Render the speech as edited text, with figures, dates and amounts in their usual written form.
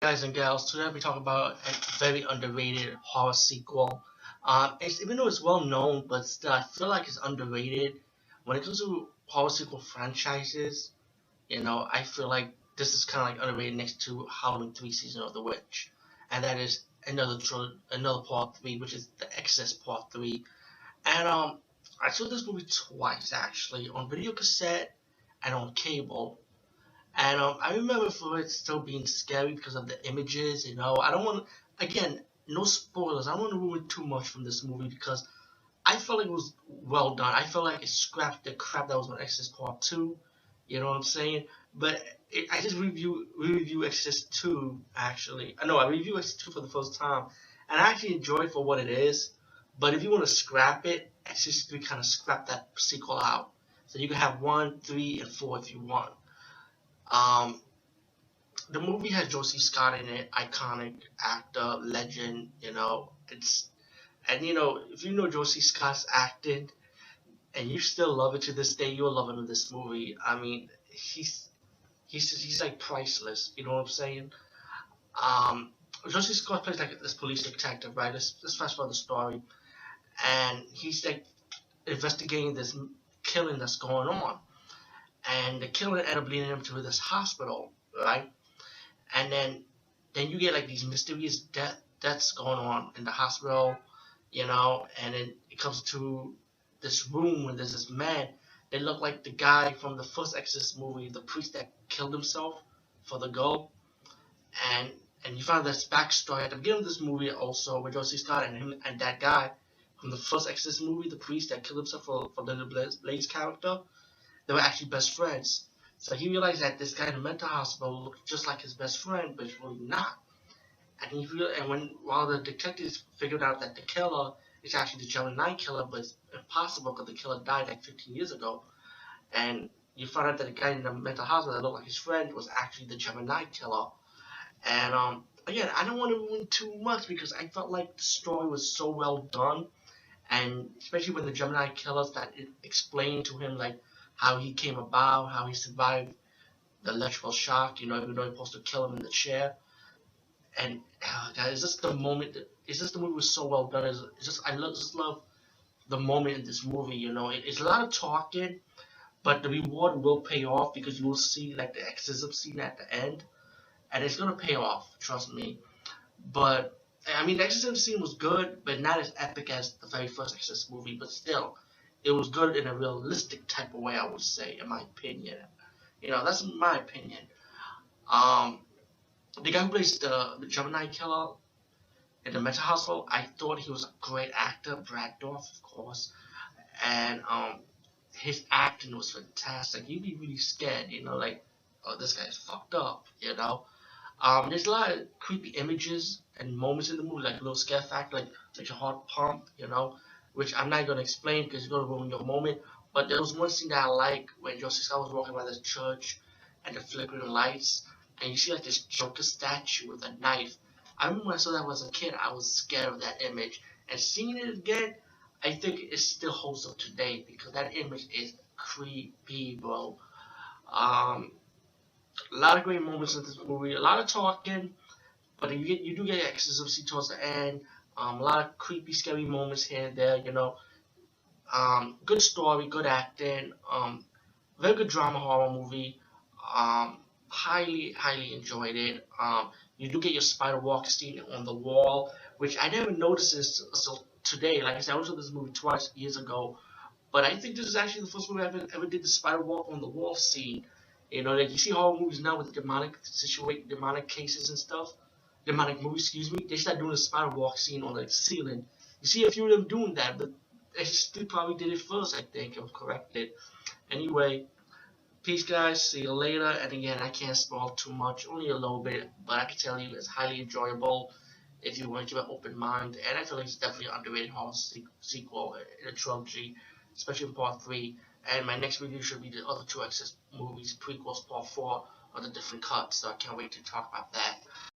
guys and gals. Today we talk about a very underrated horror sequel. Even though it's well known, but still I feel like it's underrated. When it comes to horror sequel franchises, I feel like this is kind of like underrated next to Halloween 3 Season of the Witch. And that is another part 3, which is the Exorcist part 3. And I saw this movie twice actually, on video cassette and on cable. And I remember for it still being scary because of the images. I don't want to, again, no spoilers. I don't want to ruin too much from this movie because I felt like it was well done. I felt like it scrapped the crap that was on Exorcist Part 2. You know what I'm saying? But I just review Exorcist 2, actually. I reviewed Exorcist 2 for the first time. And I actually enjoyed it for what it is. But if you want to scrap it, Exorcist 3 kind of scrapped that sequel out. So you can have 1, 3, and 4 if you want. The movie has Josie Scott in it, iconic actor, legend. If you know Josie Scott's acting, and you still love it to this day, you'll love him in this movie. I mean, he's like priceless. You know what I'm saying? Josie Scott plays like this police detective, right? Let's fast forward the story, and he's like investigating this killing that's going on. And the killer ended up leading him to this hospital, right? And then you get like these mysterious deaths going on in the hospital, and then it comes to this room where there's this man. They look like the guy from the first Exorcist movie, the priest that killed himself for the girl. And you find this backstory at the beginning of this movie also with Josie Scott and him and that guy from the first Exorcist movie, the priest that killed himself for the Blaze character. They were actually best friends. So he realized that this guy in the mental hospital looked just like his best friend, but it's really not. And while the detectives figured out that the killer is actually the Gemini killer, but it's impossible because the killer died like 15 years ago. And you find out that the guy in the mental hospital that looked like his friend was actually the Gemini killer. And again, I don't want to ruin too much because I felt like the story was so well done, and especially when the Gemini killer that it explained to him like how he came about, how he survived the electrical shock, even though he was supposed to kill him in the chair. And guys, it's just the moment. It's just the movie was so well done. I just love the moment in this movie. It's a lot of talking, but the reward will pay off because you will see like the exorcism scene at the end, and it's gonna pay off. Trust me. But I mean, the exorcism scene was good, but not as epic as the very first Exorcist movie. But still, it was good in a realistic type of way, I would say, in my opinion. That's my opinion. The guy who plays the Gemini killer in the mental hospital, I thought he was a great actor, Brad Dourif, of course, and his acting was fantastic. You'd be really scared, like, oh, this guy's fucked up, There's a lot of creepy images and moments in the movie, like a little scare factor, like your heart pump, which I'm not going to explain because it's going to ruin your moment. But there was one scene that I like when Josie Scott was walking by this church and the flickering lights, and you see like this Joker statue with a knife. I remember when I saw that as a kid, I was scared of that image. And seeing it again, I think it still holds up today because that image is creepy, bro. A lot of great moments in this movie, a lot of talking, but you do get exorcism scene towards the end. A lot of creepy, scary moments here and there, Good story, good acting. Very good drama horror movie. Highly, highly enjoyed it. You do get your spider walk scene on the wall, which I never noticed this until today. Like I said, I watched this movie twice years ago, but I think this is actually the first movie I ever did the spider walk on the wall scene. Like you see horror movies now with the demonic cases and stuff. Demonic movies, excuse me. They start doing the spider walk scene on the ceiling. You see a few of them doing that, but they probably did it first, I think, if I'm corrected. Anyway, peace, guys. See you later. And again, I can't spoil too much, only a little bit, but I can tell you it's highly enjoyable if you want to keep an open mind. And I feel like it's definitely an underrated horror sequel in a trilogy, especially in Part 3. And my next review should be the other two Exorcist movies, prequels, Part 4, or the different cuts. So I can't wait to talk about that.